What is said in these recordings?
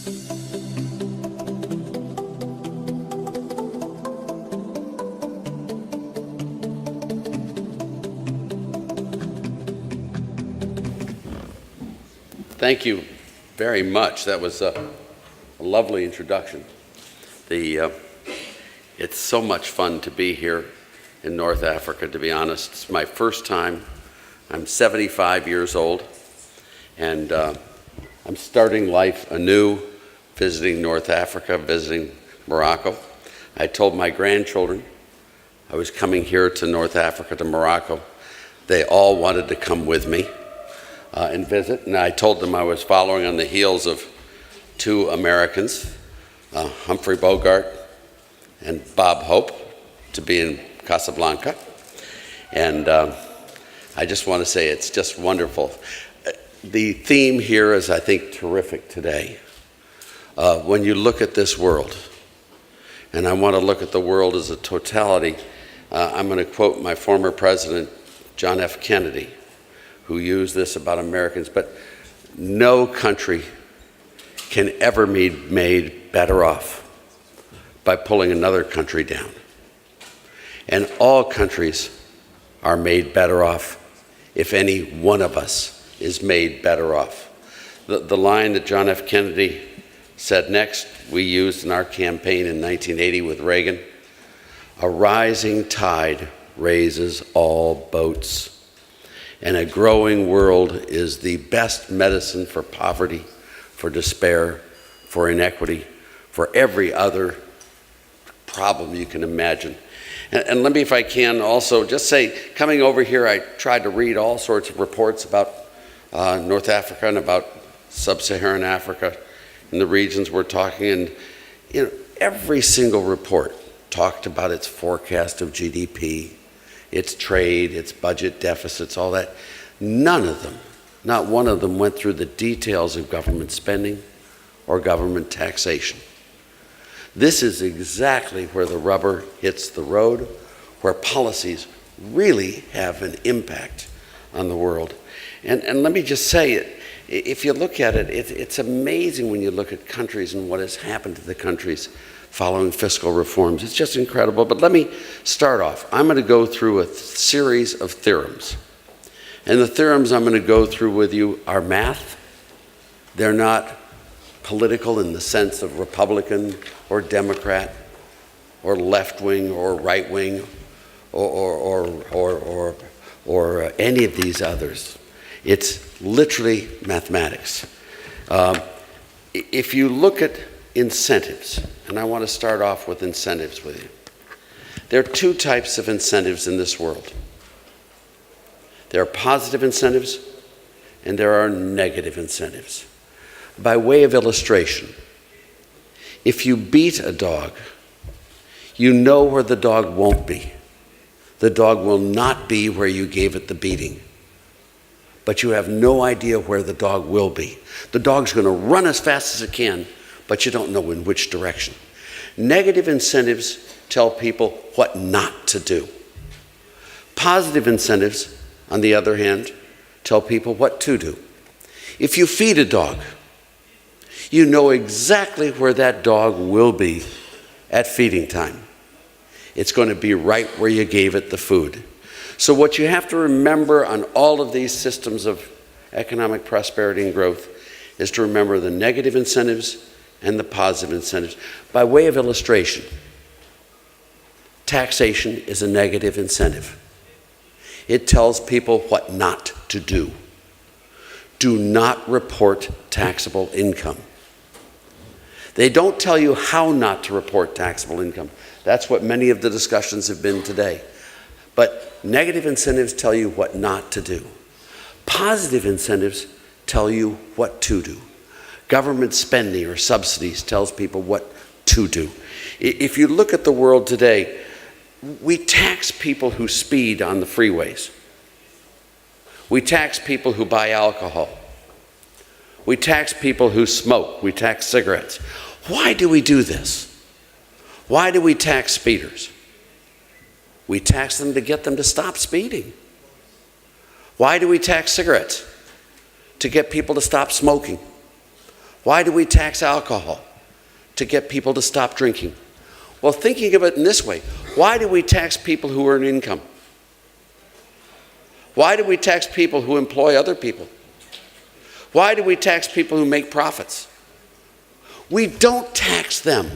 Thank you very much. That was a lovely introduction. It's so much fun to be here in North Africa, to be honest. It's my first time. I'm 75 years old, and I'm starting life anew, visiting North Africa, visiting Morocco. I told my grandchildren I was coming here to North Africa, to Morocco. They all wanted to come with me and visit, and I told them I was following on the heels of two Americans, Humphrey Bogart and Bob Hope, to be in Casablanca. And I just want to say it's just wonderful. The theme here is, I think, terrific today. When you look at this world, and I want to look at the world as a totality, I'm going to quote my former president, John F. Kennedy, who used this about Americans, but no country can ever be made better off by pulling another country down. And all countries are made better off if any one of us is made better off. The line that John F. Kennedy said next, we used in our campaign in 1980 with Reagan: "A rising tide raises all boats, and a growing world is the best medicine for poverty, for despair, for inequity, for every other problem you can imagine." And let me, if I can, also just say, coming over here, I tried to read all sorts of reports about North Africa and about sub-Saharan Africa and the regions we're talking, and every single report talked about its forecast of GDP, its trade, its budget deficits, all that. None of them, not one of them, went through the details of government spending or government taxation. This is exactly where the rubber hits the road, where policies really have an impact on the world. And let me just say, if you look at it, it's amazing when you look at countries and what has happened to the countries following fiscal reforms. It's just incredible. But let me start off. I'm going to go through a series of theorems. And the theorems I'm going to go through with you are math. They're not political in the sense of Republican or Democrat or left-wing or right-wing or any of these others. It's literally mathematics. If you look at incentives, and I want to start off with incentives with you. There are two types of incentives in this world. There are positive incentives and there are negative incentives. By way of illustration, if you beat a dog, you know where the dog won't be. The dog will not be where you gave it the beating. But you have no idea where the dog will be. The dog's going to run as fast as it can, but you don't know in which direction. Negative incentives tell people what not to do. Positive incentives, on the other hand, tell people what to do. If you feed a dog, you know exactly where that dog will be at feeding time. It's going to be right where you gave it the food. So what you have to remember on all of these systems of economic prosperity and growth is to remember the negative incentives and the positive incentives. By way of illustration, taxation is a negative incentive. It tells people what not to do. Do not report taxable income. They don't tell you how not to report taxable income. That's what many of the discussions have been today. But negative incentives tell you what not to do. Positive incentives tell you what to do. Government spending or subsidies tells people what to do. If you look at the world today, we tax people who speed on the freeways. We tax people who buy alcohol. We tax people who smoke. We tax cigarettes. Why do we do this? Why do we tax speeders? We tax them to get them to stop speeding. Why do we tax cigarettes? To get people to stop smoking. Why do we tax alcohol? To get people to stop drinking. Well, thinking of it in this way, why do we tax people who earn income? Why do we tax people who employ other people? Why do we tax people who make profits? We don't tax them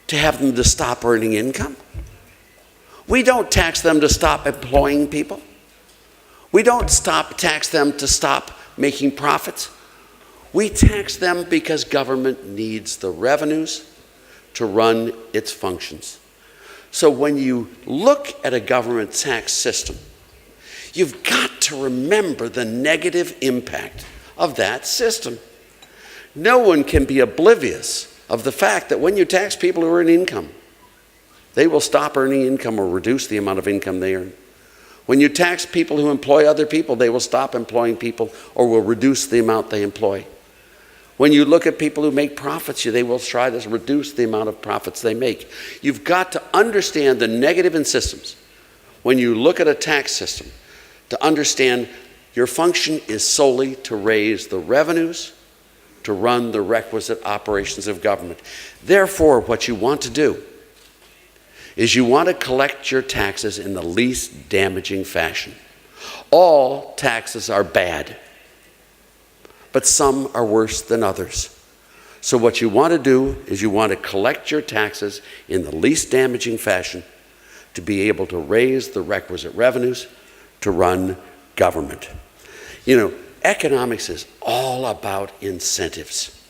to have them to stop earning income. We don't tax them to stop employing people. We don't tax them to stop making profits. We tax them because government needs the revenues to run its functions. So when you look at a government tax system, you've got to remember the negative impact of that system. No one can be oblivious of the fact that when you tax people who earn income, they will stop earning income or reduce the amount of income they earn. When you tax people who employ other people, they will stop employing people or will reduce the amount they employ. When you look at people who make profits, they will try to reduce the amount of profits they make. You've got to understand the negative in systems. When you look at a tax system, to understand your function is solely to raise the revenues to run the requisite operations of government. Therefore, what you want to do is you want to collect your taxes in the least damaging fashion. All taxes are bad, but some are worse than others. So what you want to do is you want to collect your taxes in the least damaging fashion to be able to raise the requisite revenues to run government. You know, economics is all about incentives.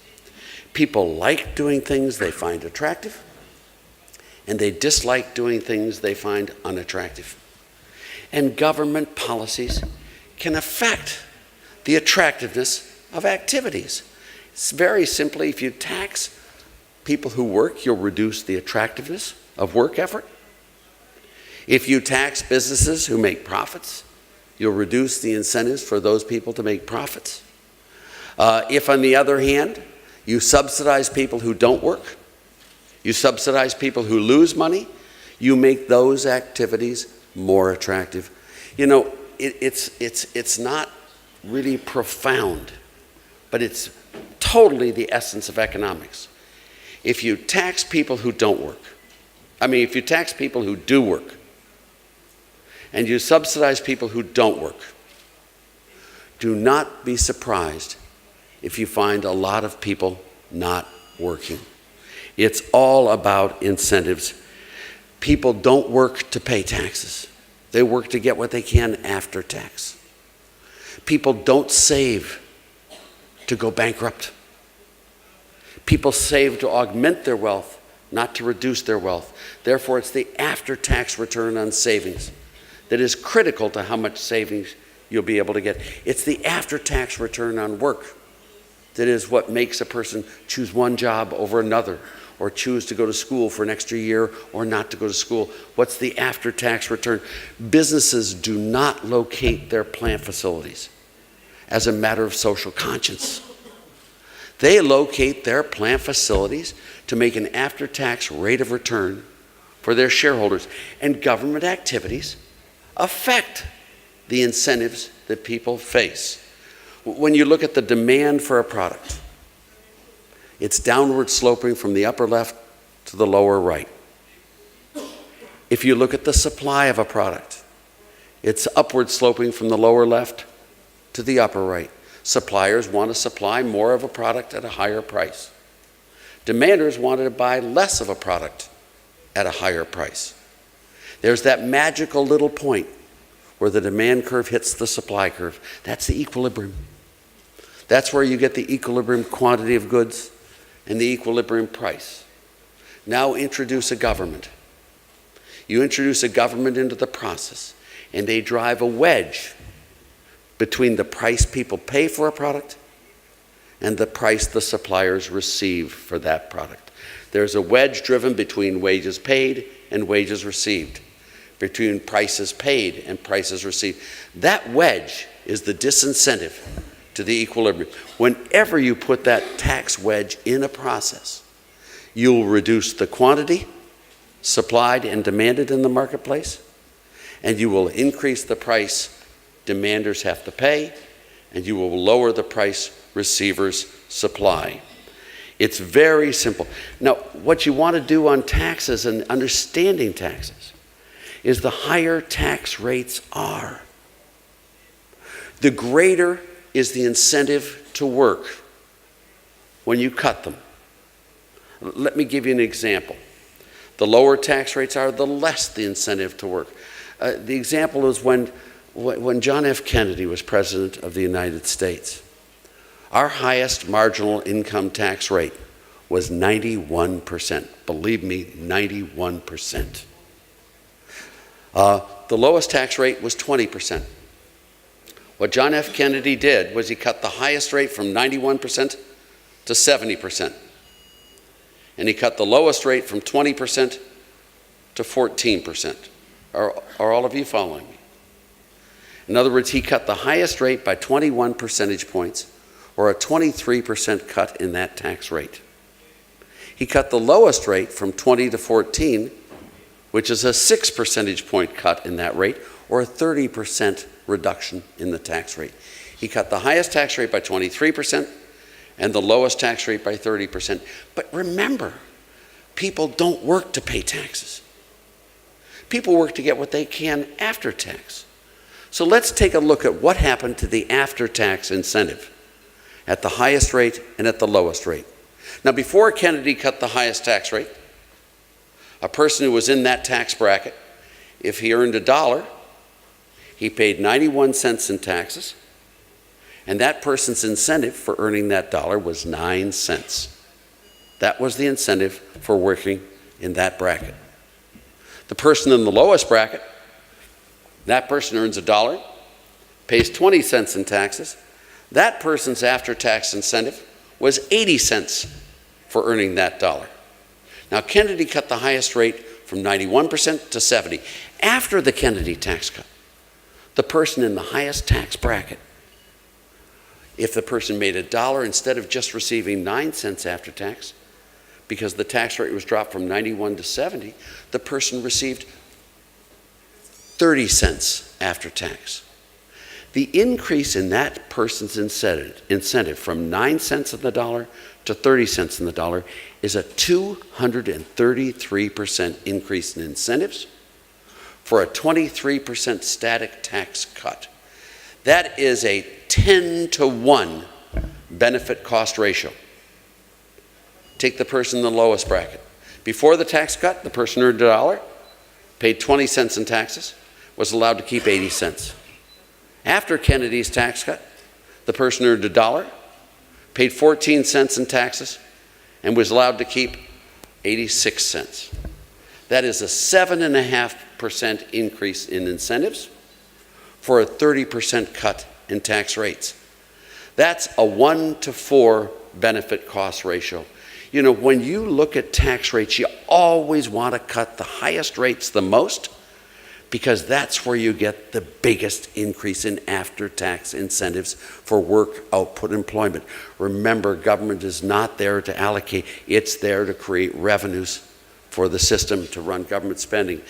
People like doing things they find attractive, and they dislike doing things they find unattractive. And government policies can affect the attractiveness of activities. It's very simply, if you tax people who work, you'll reduce the attractiveness of work effort. If you tax businesses who make profits, you'll reduce the incentives for those people to make profits. If, on the other hand, you subsidize people who don't work, you subsidize people who lose money, you make those activities more attractive. You know, it's not really profound, but it's totally the essence of economics. If you tax people who don't work, if you tax people who do work, and you subsidize people who don't work, do not be surprised if you find a lot of people not working. It's all about incentives. People don't work to pay taxes. They work to get what they can after tax. People don't save to go bankrupt. People save to augment their wealth, not to reduce their wealth. Therefore, it's the after-tax return on savings that is critical to how much savings you'll be able to get. It's the after-tax return on work that is what makes a person choose one job over another, or choose to go to school for an extra year or not to go to school. What's the after-tax return? Businesses do not locate their plant facilities as a matter of social conscience. They locate their plant facilities to make an after-tax rate of return for their shareholders. And government activities affect the incentives that people face. When you look at the demand for a product, it's downward sloping from the upper left to the lower right. If you look at the supply of a product, it's upward sloping from the lower left to the upper right. Suppliers want to supply more of a product at a higher price. Demanders want to buy less of a product at a higher price. There's that magical little point where the demand curve hits the supply curve. That's the equilibrium. That's where you get the equilibrium quantity of goods and the equilibrium price. Now introduce a government. You introduce a government into the process, and they drive a wedge between the price people pay for a product and the price the suppliers receive for that product. There's a wedge driven between wages paid and wages received, between prices paid and prices received. That wedge is the disincentive to the equilibrium. Whenever you put that tax wedge in a process, you'll reduce the quantity supplied and demanded in the marketplace, and you will increase the price demanders have to pay, and you will lower the price receivers supply. It's very simple. Now, what you want to do on taxes and understanding taxes is the higher tax rates are, the greater is the incentive to work when you cut them. Let me give you an example. The lower tax rates are, the less the incentive to work. The example is when John F. Kennedy was President of the United States. Our highest marginal income tax rate was 91%. Believe me, 91%. The lowest tax rate was 20%. What John F. Kennedy did was he cut the highest rate from 91% to 70%. And he cut the lowest rate from 20% to 14%. Are all of you following me? In other words, he cut the highest rate by 21 percentage points, or a 23% cut in that tax rate. He cut the lowest rate from 20 to 14, which is a 6 percentage point cut in that rate, or a 30% reduction in the tax rate. He cut the highest tax rate by 23% and the lowest tax rate by 30%. But remember, people don't work to pay taxes. People work to get what they can after tax. So let's take a look at what happened to the after-tax incentive at the highest rate and at the lowest rate. Now, before Kennedy cut the highest tax rate, a person who was in that tax bracket, if he earned $1, he paid 91 cents in taxes, and that person's incentive for earning that dollar was 9 cents. That was the incentive for working in that bracket. The person in the lowest bracket, that person earns $1, pays 20 cents in taxes. That person's after-tax incentive was 80 cents for earning that dollar. Now, Kennedy cut the highest rate from 91% to 70%. After the Kennedy tax cut, the person in the highest tax bracket, if the person made $1, instead of just receiving 9 cents after tax, because the tax rate was dropped from 91 to 70, the person received 30 cents after tax. The increase in that person's incentive from 9 cents in the dollar to 30 cents in the dollar is a 233% increase in incentives for a 23% static tax cut. That is a 10-to-1 benefit cost ratio. Take the person in the lowest bracket. Before the tax cut, the person earned $1, paid 20 cents in taxes, was allowed to keep 80 cents. After Kennedy's tax cut, the person earned $1, paid 14 cents in taxes, and was allowed to keep 86 cents. That is a 7.5% increase in incentives for a 30% cut in tax rates. That's a 1-to-4 benefit cost ratio. You know, when you look at tax rates, you always want to cut the highest rates the most, because that's where you get the biggest increase in after-tax incentives for work output employment. Remember, government is not there to allocate, it's there to create revenues for the system to run government spending.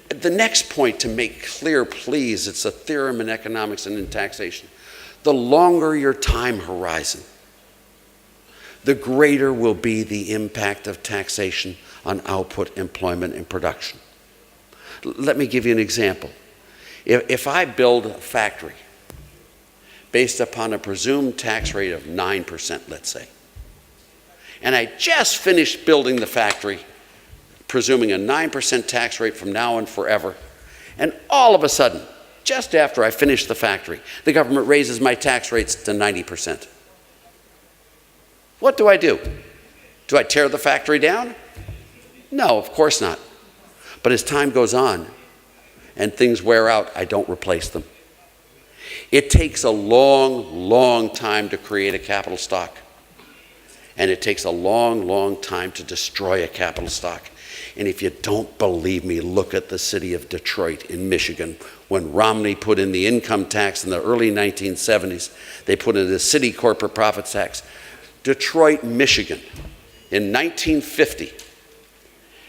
The next point to make clear, please, it's a theorem in economics and in taxation. The longer your time horizon, the greater will be the impact of taxation on output, employment, and production. Let me give you an example. If I build a factory based upon a presumed tax rate of 9%, let's say, and I just finished building the factory, presuming a 9% tax rate from now and forever, and all of a sudden, just after I finish the factory, the government raises my tax rates to 90%. What do? Do I tear the factory down? No, of course not. But as time goes on and things wear out, I don't replace them. It takes a long, long time to create a capital stock. And it takes a long, long time to destroy a capital stock. And if you don't believe me, look at the city of Detroit in Michigan. When Romney put in the income tax in the early 1970s, they put in the city corporate profits tax. Detroit, Michigan, in 1950,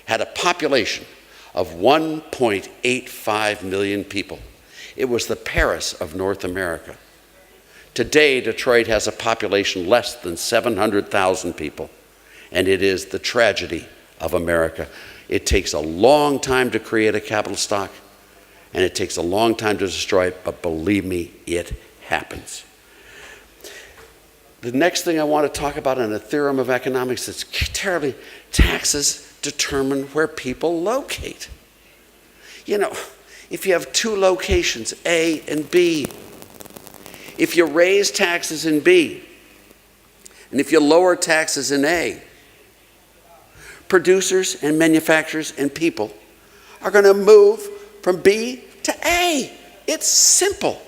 had a population of 1.85 million people. It was the Paris of North America. Today, Detroit has a population less than 700,000 people. and it is the tragedy of America. It takes a long time to create a capital stock, and it takes a long time to destroy it, but believe me, it happens. The next thing I want to talk about in a theorem of economics that's terribly, taxes determine where people locate. You know, if you have two locations, A and B, if you raise taxes in B, and if you lower taxes in A, producers and manufacturers and people are going to move from B to A. It's simple.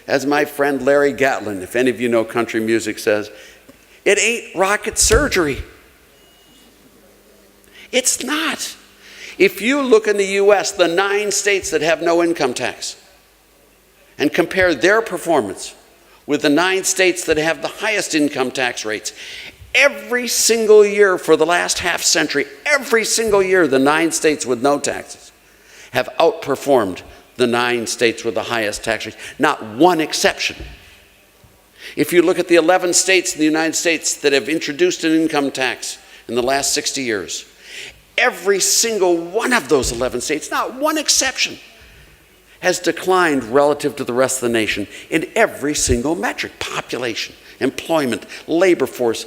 As my friend Larry Gatlin, if any of you know country music, says, it ain't rocket surgery. It's not. If you look in the US, the 9 states that have no income tax, and compare their performance with the 9 states that have the highest income tax rates, every single year for the last half century, every single year, the 9 states with no taxes have outperformed the 9 states with the highest tax rates. Not one exception. If you look at the 11 states in the United States that have introduced an income tax in the last 60 years, every single one of those 11 states, not one exception, has declined relative to the rest of the nation in every single metric: population, employment, labor force,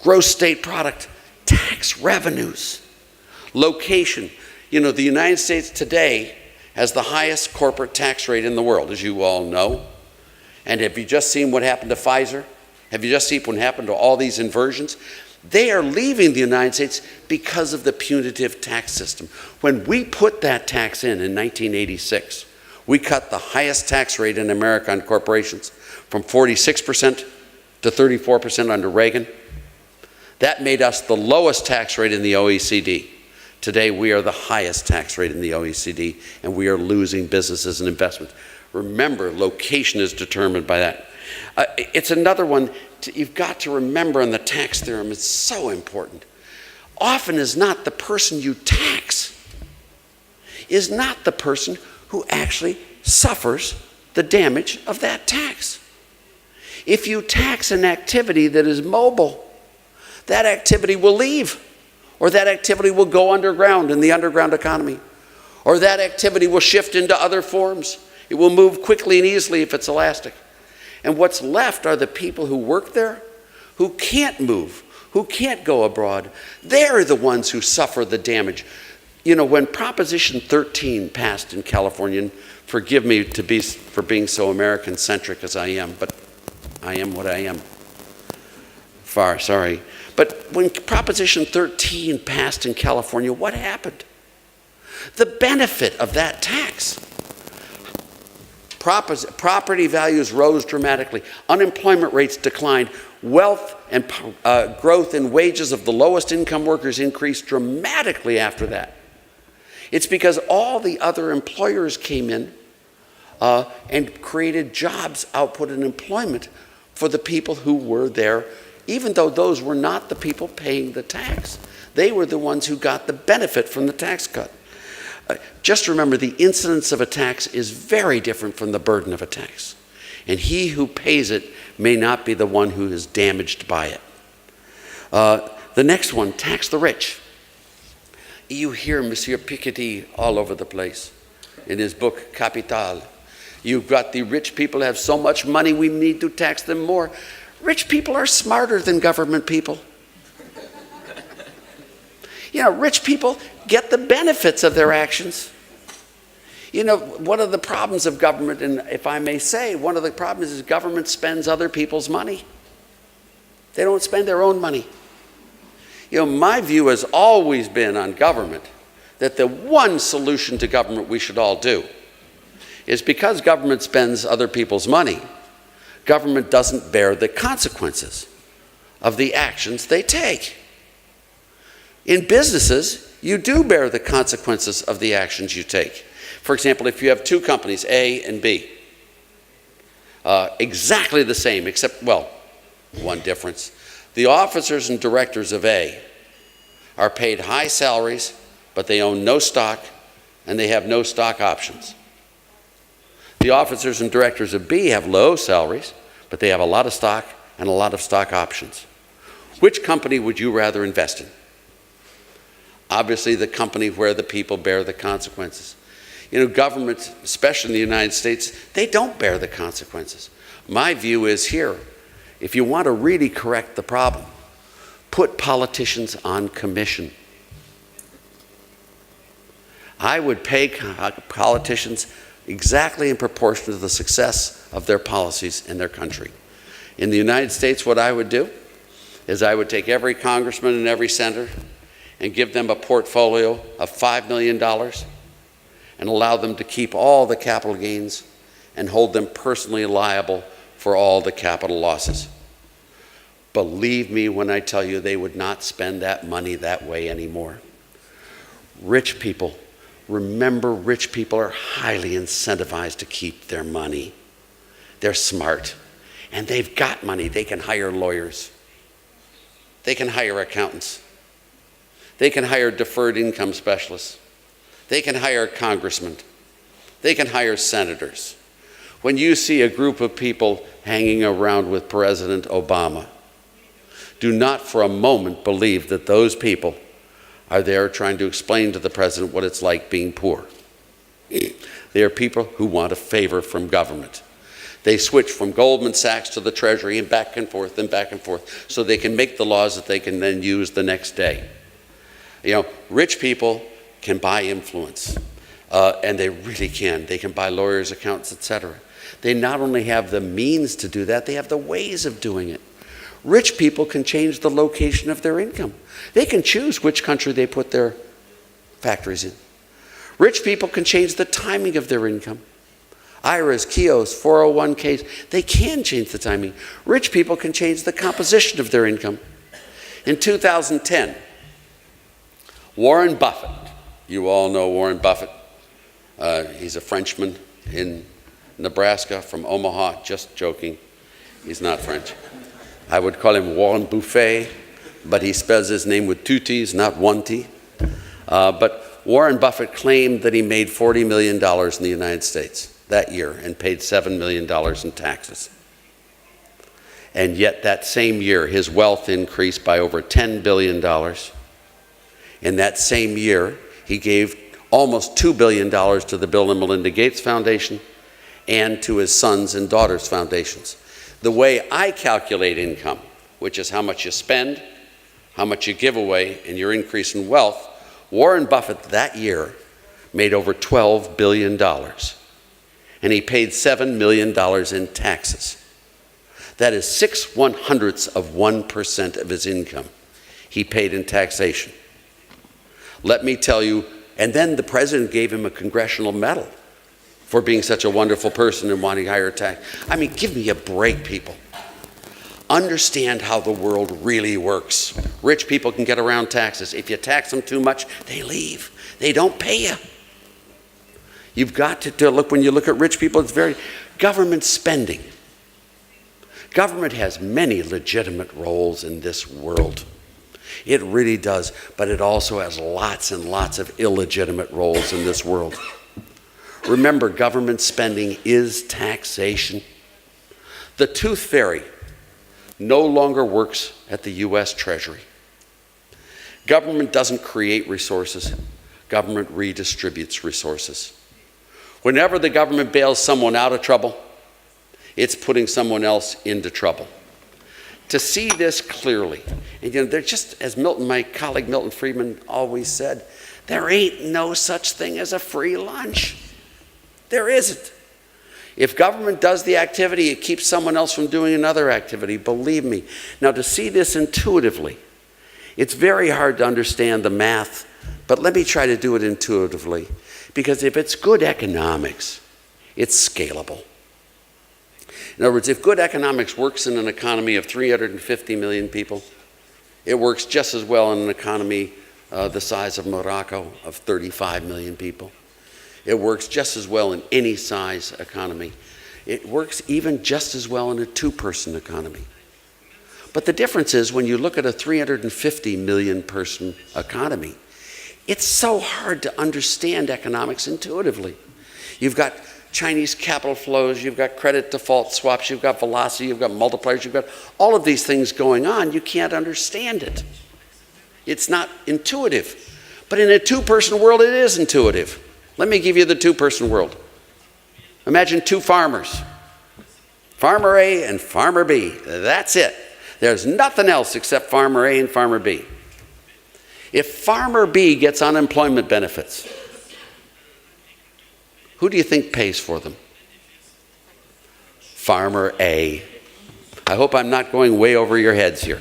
gross state product, tax revenues, location. You know, the United States today has the highest corporate tax rate in the world, as you all know. And have you just seen what happened to Pfizer? Have you just seen what happened to all these inversions? They are leaving the United States because of the punitive tax system. When we put that tax in 1986, we cut the highest tax rate in America on corporations from 46% to 34% under Reagan. That made us the lowest tax rate in the OECD. Today, we are the highest tax rate in the OECD, and we are losing businesses and investments. Remember, location is determined by that. It's another one you've got to remember in the tax theorem. It's so important. Often is not the person you tax, is not the person who actually suffers the damage of that tax. If you tax an activity that is mobile, that activity will leave. Or that activity will go underground in the underground economy. Or that activity will shift into other forms. It will move quickly and easily if it's elastic. And what's left are the people who work there, who can't move, who can't go abroad. They're the ones who suffer the damage. You know, when Proposition 13 passed in California, and forgive me for being so American-centric as I am, but I am what I am. Sorry. But when Proposition 13 passed in California, what happened? The benefit of that tax. Property values rose dramatically. Unemployment rates declined. Wealth and growth in wages of the lowest income workers increased dramatically after that. It's because all the other employers came in and created jobs, output, and employment for the people who were there, even though those were not the people paying the tax. They were the ones who got the benefit from the tax cut. Just remember, the incidence of a tax is very different from the burden of a tax. And he who pays it may not be the one who is damaged by it. The next one, tax the rich. You hear Monsieur Piketty all over the place in his book, Capital. You've got the rich people have so much money, we need to tax them more. Rich people are smarter than government people. You know, rich people get the benefits of their actions. You know, one of the problems of government, and if I may say, one of the problems is government spends other people's money. They don't spend their own money. You know, my view has always been on government that the one solution to government we should all do is, because government spends other people's money, government doesn't bear the consequences of the actions they take. In businesses, you do bear the consequences of the actions you take. For example, if you have two companies, A and B, exactly the same, except, well, one difference. The officers and directors of A are paid high salaries, but they own no stock, and they have no stock options. The officers and directors of B have low salaries, but they have a lot of stock and a lot of stock options. Which company would you rather invest in? Obviously, the company where the people bear the consequences. You know, governments, especially in the United States, they don't bear the consequences. My view is here, if you want to really correct the problem, put politicians on commission. I would pay politicians exactly in proportion to the success of their policies in their country. In the United States, what I would do is I would take every congressman and every senator and give them a portfolio of $5 million and allow them to keep all the capital gains and hold them personally liable for all the capital losses. Believe me when I tell you they would not spend that money that way anymore. Rich people, remember, rich people are highly incentivized to keep their money. They're smart, and they've got money. They can hire lawyers. They can hire accountants. They can hire deferred income specialists. They can hire congressmen. They can hire senators. When you see a group of people hanging around with President Obama, do not for a moment believe that those people are there trying to explain to the president what it's like being poor. They are people who want a favor from government. They switch from Goldman Sachs to the Treasury and back and forth so they can make the laws that they can then use the next day. You know, rich people can buy influence, and they really can. They can buy lawyers, accountants, etc. They not only have the means to do that, they have the ways of doing it. Rich people can change the location of their income. They can choose which country they put their factories in. Rich people can change the timing of their income. IRAs, KIOs, 401ks, they can change the timing. Rich people can change the composition of their income. In 2010, Warren Buffett, you all know Warren Buffett. He's a Frenchman in Nebraska from Omaha, just joking. He's not French. I would call him Warren Buffet, but he spells his name with two T's, not one T. But Warren Buffett claimed that he made $40 million in the United States that year and paid $7 million in taxes. And yet that same year, his wealth increased by over $10 billion. In that same year, he gave almost $2 billion to the Bill and Melinda Gates Foundation and to his sons and daughters' foundations. The way I calculate income, which is how much you spend, how much you give away, and your increase in wealth, Warren Buffett that year made over $12 billion. And he paid $7 million in taxes. That is 0.06% of his income he paid in taxation. Let me tell you, and then the president gave him a congressional medal for being such a wonderful person and wanting higher tax. I mean, give me a break, people. Understand how the world really works. Rich people can get around taxes. If you tax them too much, they leave. They don't pay you. You've got to look, when you look at rich people, it's very, government spending. Government has many legitimate roles in this world. It really does, but it also has lots and lots of illegitimate roles in this world. Remember, government spending is taxation. The tooth fairy no longer works at the U.S. Treasury. Government doesn't create resources. Government redistributes resources. Whenever the government bails someone out of trouble, it's putting someone else into trouble. To see this clearly, and you know, they're just, as my colleague Milton Friedman always said, there ain't no such thing as a free lunch. There isn't. If government does the activity, it keeps someone else from doing another activity, believe me. Now, to see this intuitively, it's very hard to understand the math, but let me try to do it intuitively. Because if it's good economics, it's scalable. In other words, if good economics works in an economy of 350 million people, it works just as well in an economy the size of Morocco of 35 million people. It works just as well in any size economy. It works even just as well in a two-person economy. But the difference is when you look at a 350 million person economy, it's so hard to understand economics intuitively. You've got Chinese capital flows, you've got credit default swaps, you've got velocity, you've got multipliers, you've got all of these things going on. You can't understand it. It's not intuitive. But in a two-person world, it is intuitive. Let me give you the two-person world. Imagine two farmers, Farmer A and Farmer B. That's it. There's nothing else except Farmer A and Farmer B. If Farmer B gets unemployment benefits, who do you think pays for them? Farmer A. I hope I'm not going way over your heads here.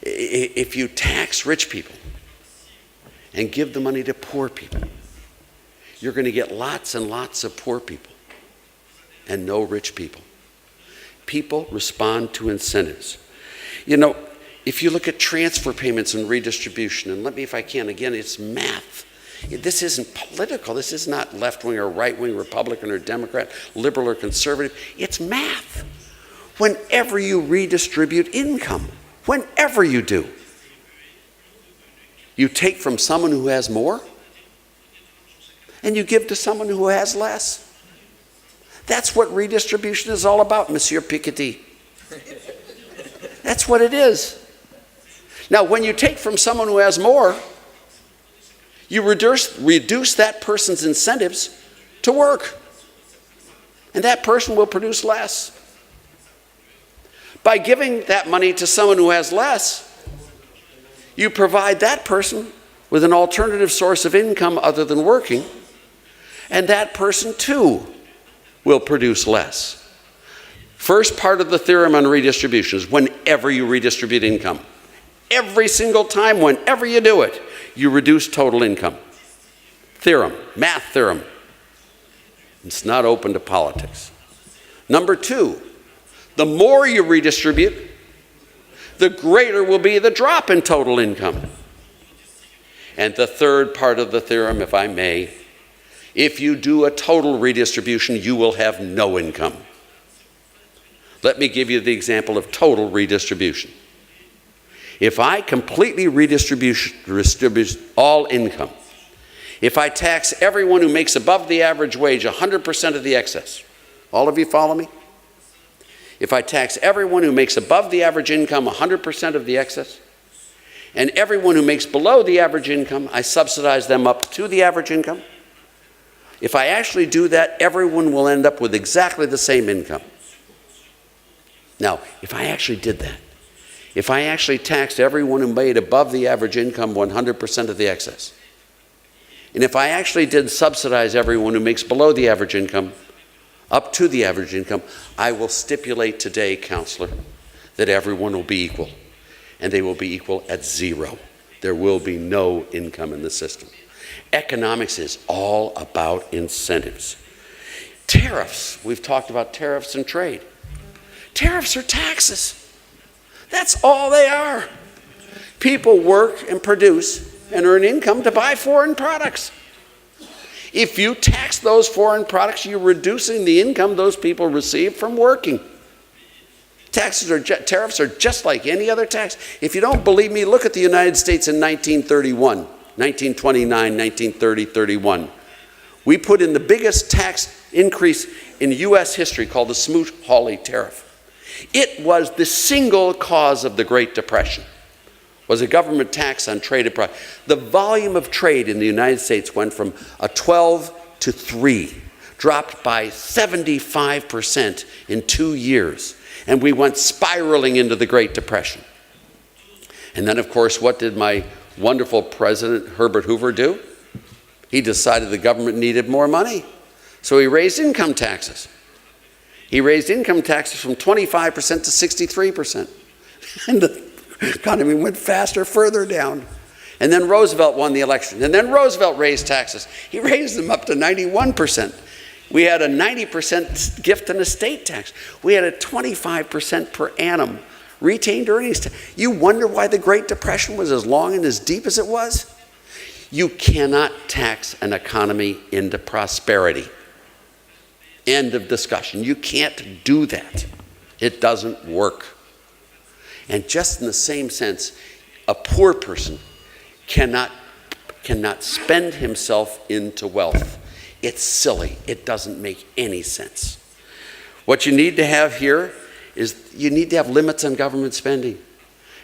If you tax rich people and give the money to poor people, you're going to get lots and lots of poor people and no rich people. People respond to incentives. You know, if you look at transfer payments and redistribution, and let me, if I can, again, it's math. This isn't political. This is not left-wing or right-wing, Republican or Democrat, liberal or conservative. It's math. Whenever you redistribute income, whenever you do, you take from someone who has more and you give to someone who has less. That's what redistribution is all about, Monsieur Piketty. That's what it is. Now, when you take from someone who has more, you reduce that person's incentives to work. And that person will produce less. By giving that money to someone who has less, you provide that person with an alternative source of income other than working, and that person too will produce less. First part of the theorem on redistribution is whenever you redistribute income, every single time, whenever you do it, you reduce total income. Theorem, math theorem. It's not open to politics. Number two, the more you redistribute, the greater will be the drop in total income. And the third part of the theorem, if I may, if you do a total redistribution, you will have no income. Let me give you the example of total redistribution. If I completely redistribute all income, if I tax everyone who makes above the average wage 100% of the excess, all of you follow me? If I tax everyone who makes above the average income 100% of the excess, and everyone who makes below the average income, I subsidize them up to the average income. If I actually do that, everyone will end up with exactly the same income. Now, if I actually did that, if I actually taxed everyone who made above the average income 100% of the excess, and if I actually did subsidize everyone who makes below the average income up to the average income, I will stipulate today, counselor, that everyone will be equal, and they will be equal at zero. There will be no income in the system. Economics is all about incentives. Tariffs, we've talked about tariffs and trade. Tariffs are taxes. That's all they are. People work and produce and earn income to buy foreign products. If you tax those foreign products, you're reducing the income those people receive from working. Tariffs are just like any other tax. If you don't believe me, look at the United States in 1931, 1929, 1930, 31. We put in the biggest tax increase in U.S. history called the Smoot-Hawley tariff. It was the single cause of the Great Depression, was a government tax on traded products. The volume of trade in the United States went from a 12 to 3, dropped by 75% in 2 years. And we went spiraling into the Great Depression. And then, of course, what did my wonderful president, Herbert Hoover, do? He decided the government needed more money. So he raised income taxes. He raised income taxes from 25% to 63%. And the economy went faster, further down. And then Roosevelt won the election. And then Roosevelt raised taxes. He raised them up to 91%. We had a 90% gift and estate tax. We had a 25% per annum retained earnings tax. You wonder why the Great Depression was as long and as deep as it was? You cannot tax an economy into prosperity. End of discussion. You can't do that. It doesn't work. And just in the same sense, a poor person cannot spend himself into wealth. It's silly. It doesn't make any sense. What you need to have here is you need to have limits on government spending.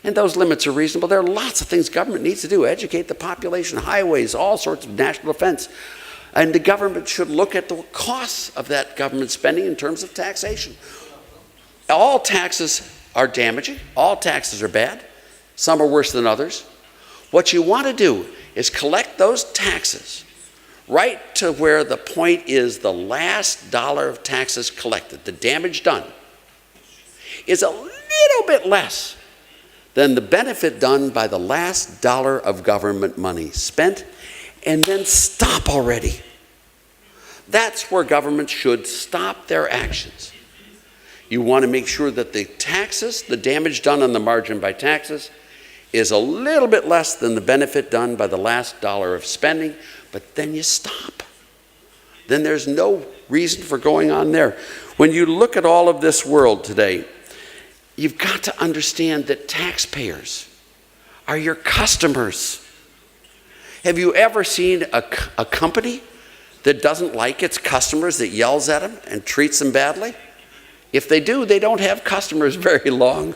And those limits are reasonable. There are lots of things government needs to do. Educate the population, highways, all sorts of national defense. And the government should look at the costs of that government spending in terms of taxation. All taxes are damaging. All taxes are bad. Some are worse than others. What you want to do is collect those taxes right to where the point is the last dollar of taxes collected, the damage done, is a little bit less than the benefit done by the last dollar of government money spent, and then stop already. That's where government should stop their actions. You want to make sure that the taxes, the damage done on the margin by taxes, is a little bit less than the benefit done by the last dollar of spending, but then you stop. Then there's no reason for going on there. When you look at all of this world today, you've got to understand that taxpayers are your customers. Have you ever seen a company that doesn't like its customers, that yells at them and treats them badly? If they do, they don't have customers very long.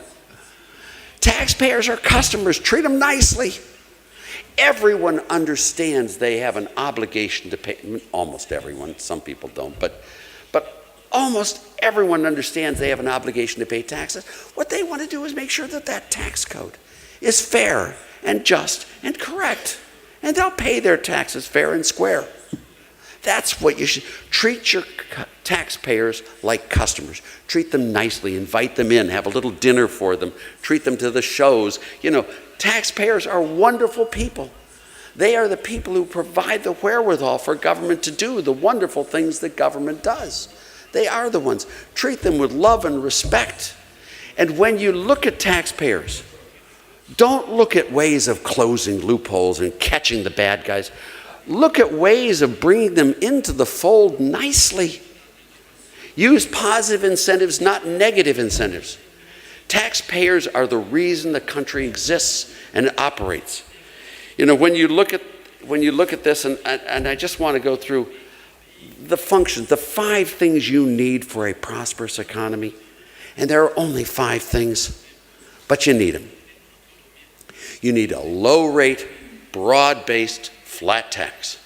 Taxpayers are customers. Treat them nicely. Everyone understands they have an obligation to pay. Almost everyone. Some people don't. But almost everyone understands they have an obligation to pay taxes. What they want to do is make sure that that tax code is fair and just and correct. And they'll pay their taxes fair and square. That's what you should treat your taxpayers like customers. Treat them nicely, invite them in, have a little dinner for them, treat them to the shows. You know, taxpayers are wonderful people. They are the people who provide the wherewithal for government to do the wonderful things that government does. They are the ones. Treat them with love and respect. And when you look at taxpayers, don't look at ways of closing loopholes and catching the bad guys. Look at ways of bringing them into the fold nicely. Use positive incentives, not negative incentives. Taxpayers are the reason the country exists and it operates. You know, when you look at this, and I just want to go through the functions, the 5 things you need for a prosperous economy, and there are only 5 things, but you need them. You need a low-rate, broad-based, flat tax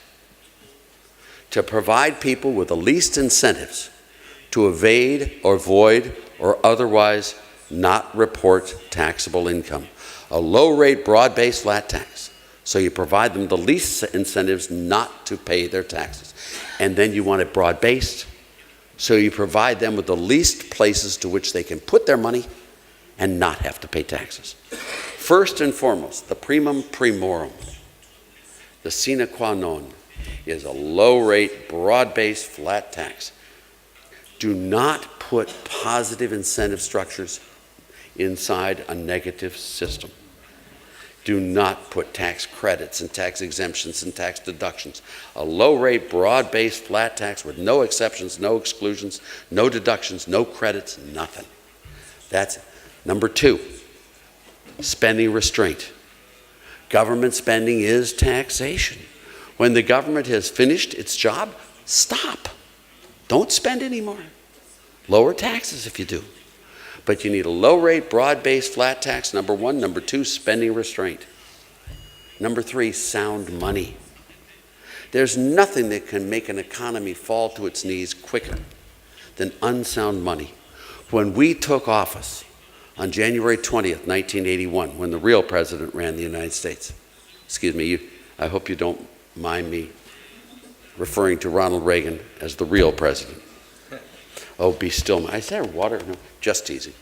to provide people with the least incentives to evade or avoid or otherwise not report taxable income. A low-rate, broad-based flat tax. So you provide them the least incentives not to pay their taxes. And then you want it broad-based, so you provide them with the least places to which they can put their money and not have to pay taxes. First and foremost, the primum primorum, the sine qua non, is a low-rate, broad-based flat tax. Do not put positive incentive structures inside a negative system. Do not put tax credits and tax exemptions and tax deductions. A low-rate, broad-based flat tax with no exceptions, no exclusions, no deductions, no credits, nothing. That's it. Number 2, spending restraint. Government spending is taxation. When the government has finished its job, stop. Don't spend anymore. Lower taxes if you do. But you need a low-rate, broad-based flat tax, number 1. Number 2, spending restraint. Number 3, sound money. There's nothing that can make an economy fall to its knees quicker than unsound money. When we took office on January 20th, 1981, when the real president ran the United States, excuse me, I hope you don't mind me referring to Ronald Reagan as the real president. Oh, be still. Is there water? No, just teasing.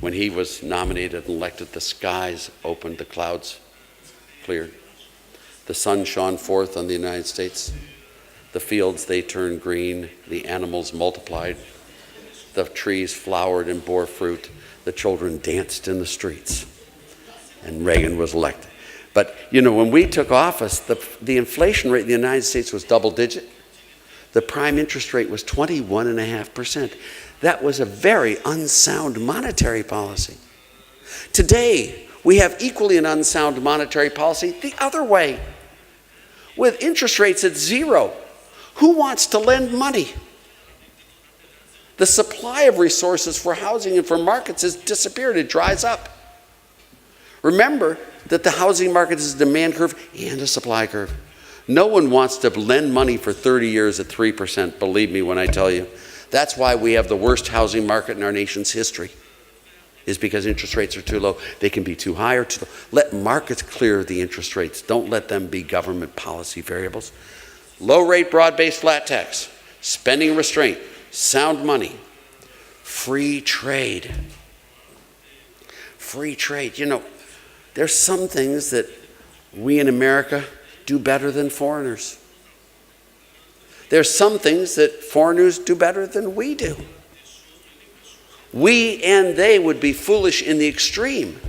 When he was nominated and elected, the skies opened, the clouds cleared. The sun shone forth on the United States. The fields, they turned green. The animals multiplied. The trees flowered and bore fruit. The children danced in the streets. And Reagan was elected. But, you know, when we took office, the inflation rate in the United States was double digit. The prime interest rate was 21.5%. That was a very unsound monetary policy. Today, we have equally an unsound monetary policy the other way. With interest rates at 0, Who wants to lend money? The supply of resources for housing and for markets has disappeared. It dries up. Remember that the housing market is a demand curve and a supply curve. No one wants to lend money for 30 years at 3%, believe me when I tell you. That's why we have the worst housing market in our nation's history, is because interest rates are too low. They can be too high or too low. Let markets clear the interest rates. Don't let them be government policy variables. Low rate, broad-based flat tax, spending restraint, sound money, free trade. Free trade. You know, there's some things that we in America do better than foreigners. There's some things that foreigners do better than we do. We and they would be foolish in the extreme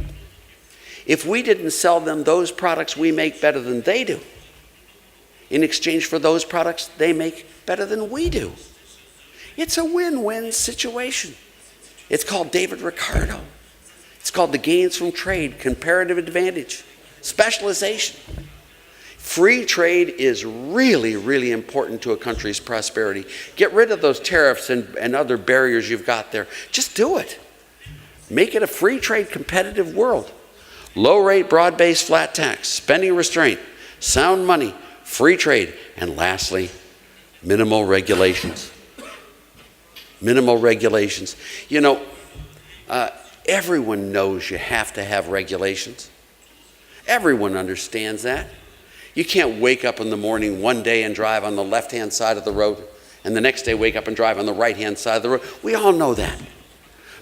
if we didn't sell them those products we make better than they do, in exchange for those products they make better than we do. It's a win-win situation. It's called David Ricardo. It's called the gains from trade, comparative advantage, specialization. Free trade is really, really important to a country's prosperity. Get rid of those tariffs and other barriers you've got there. Just do it. Make it a free trade, competitive world. Low rate, broad-based flat tax, spending restraint, sound money, free trade, and lastly, minimal regulations. Minimal regulations. You know, everyone knows you have to have regulations. Everyone understands that. You can't wake up in the morning one day and drive on the left-hand side of the road, and the next day wake up and drive on the right-hand side of the road. We all know that.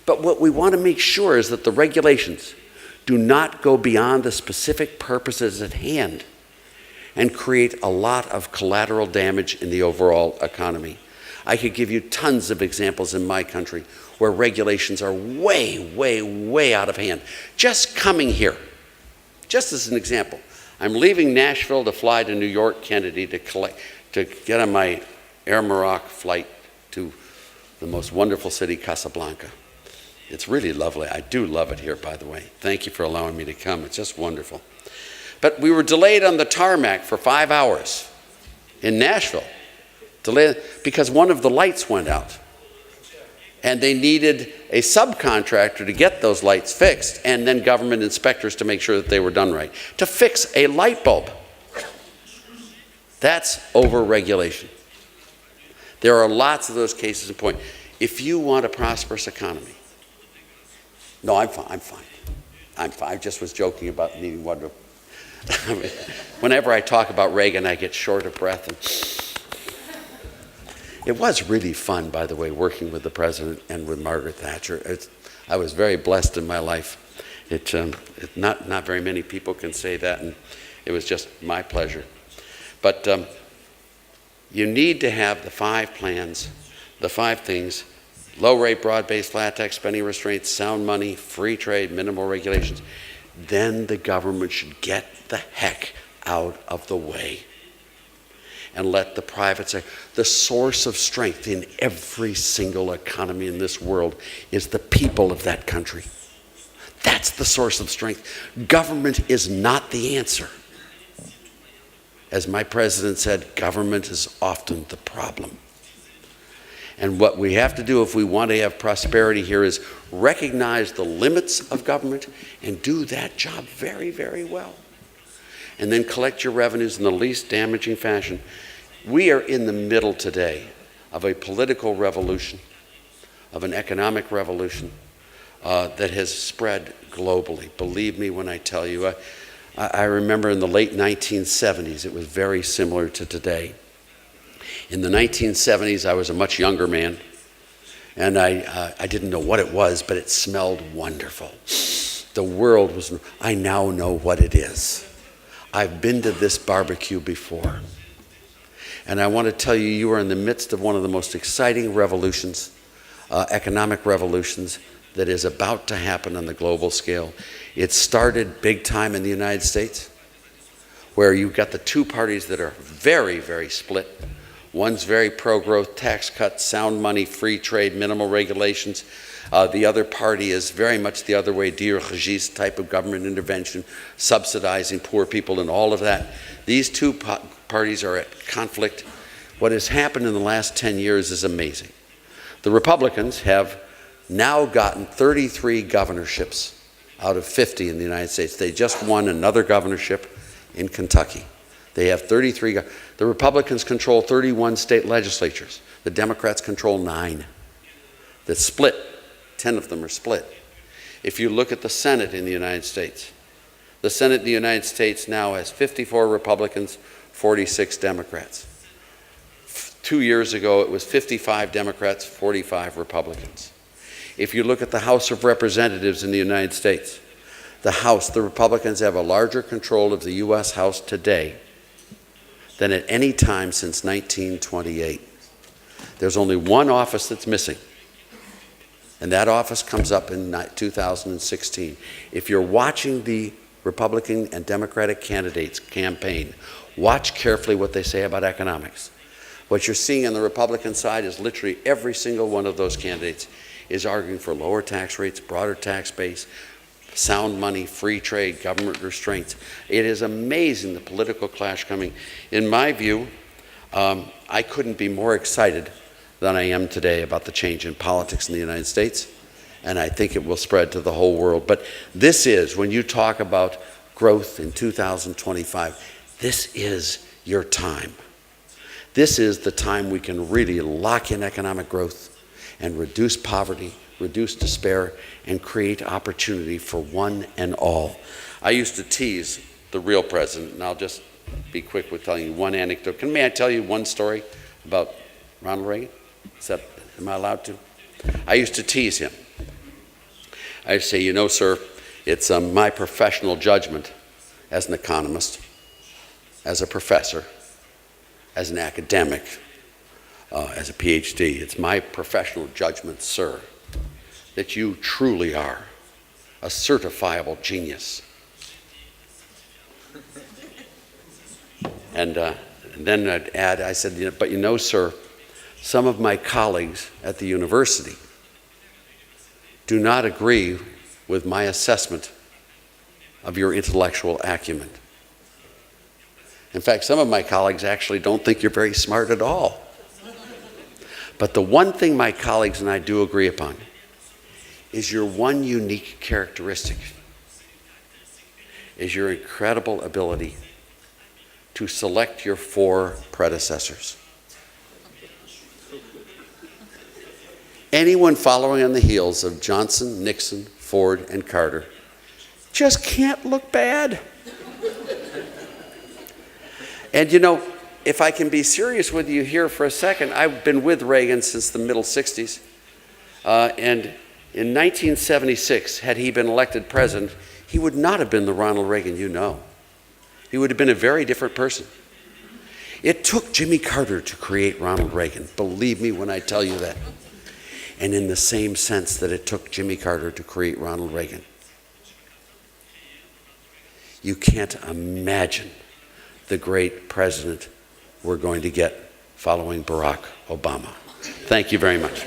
But what we want to make sure is that the regulations do not go beyond the specific purposes at hand and create a lot of collateral damage in the overall economy. I could give you tons of examples in my country where regulations are way, way, way out of hand. Just coming here, just as an example, I'm leaving Nashville to fly to New York Kennedy to get on my Air Morocco flight to the most wonderful city, Casablanca. It's really lovely. I do love it here, by the way. Thank you for allowing me to come. It's just wonderful. But we were delayed on the tarmac for 5 hours in Nashville, delayed because one of the lights went out. And they needed a subcontractor to get those lights fixed, and then government inspectors to make sure that they were done right. To fix a light bulb. That's over-regulation. There are lots of those cases in point. If you want a prosperous economy, no, I'm fine. I just was joking about needing one. Whenever I talk about Reagan, I get short of breath. It was really fun, by the way, working with the president and with Margaret Thatcher. I was very blessed in my life. Not very many people can say that, and it was just my pleasure. But you need to have the 5 plans, the 5 things: low rate, broad-based flat tax, spending restraints, sound money, free trade, minimal regulations. Then the government should get the heck out of the way and let the private sector. The source of strength in every single economy in this world is the people of that country. That's the source of strength. Government is not the answer. As my president said, government is often the problem. And what we have to do if we want to have prosperity here is recognize the limits of government and do that job very, very well. And then collect your revenues in the least damaging fashion. We are in the middle today of a political revolution, of an economic revolution that has spread globally. Believe me when I tell you. I remember in the late 1970s, it was very similar to today. In the 1970s, I was a much younger man, and I didn't know what it was, but it smelled wonderful. The world was, I now know what it is. I've been to this barbecue before. And I want to tell you, you are in the midst of one of the most exciting revolutions, economic revolutions, that is about to happen on the global scale. It started big time in the United States, where you've got the 2 parties that are very, very split. One's very pro-growth, tax cuts, sound money, free trade, minimal regulations. The other party is very much the other way, dirigiste type of government intervention, subsidizing poor people and all of that. These 2 parties are at conflict. What has happened in the last 10 years is amazing. The Republicans have now gotten 33 governorships out of 50 in the United States. They just won another governorship in Kentucky. They have 33. The Republicans control 31 state legislatures. The Democrats control 9. That's split. 10 of them are split. If you look at the Senate in the United States, the Senate in the United States now has 54 Republicans, 46 Democrats. 2 years ago, it was 55 Democrats, 45 Republicans. If you look at the House of Representatives in the United States, the Republicans have a larger control of the U.S. House today than at any time since 1928. There's only one office that's missing, and that office comes up in 2016. If you're watching the Republican and Democratic candidates campaign, watch carefully what they say about economics. What you're seeing on the Republican side is literally every single one of those candidates is arguing for lower tax rates, broader tax base, sound money, free trade, government restraints. It is amazing, the political clash coming. In my view, I couldn't be more excited than I am today about the change in politics in the United States, and I think it will spread to the whole world. But this is, when you talk about growth in 2025, this is your time. This is the time we can really lock in economic growth and reduce poverty, reduce despair, and create opportunity for one and all. I used to tease the real president, and I'll just be quick with telling you one anecdote. May I tell you one story about Ronald Reagan? Am I allowed to? I used to tease him. I'd say, you know, sir, it's my professional judgment as an economist, as a professor, as an academic, as a PhD. It's my professional judgment, sir, that you truly are a certifiable genius. And then I'd add, I said, but you know, sir, some of my colleagues at the university do not agree with my assessment of your intellectual acumen. In fact, some of my colleagues actually don't think you're very smart at all. But the one thing my colleagues and I do agree upon is your one unique characteristic, is your incredible ability to select your 4 predecessors. Anyone following on the heels of Johnson, Nixon, Ford, and Carter just can't look bad. And you know, if I can be serious with you here for a second, I've been with Reagan since the middle 60s. And in 1976, had he been elected president, he would not have been the Ronald Reagan you know. He would have been a very different person. It took Jimmy Carter to create Ronald Reagan. Believe me when I tell you that. And in the same sense that it took Jimmy Carter to create Ronald Reagan. You can't imagine the great president we're going to get following Barack Obama. Thank you very much.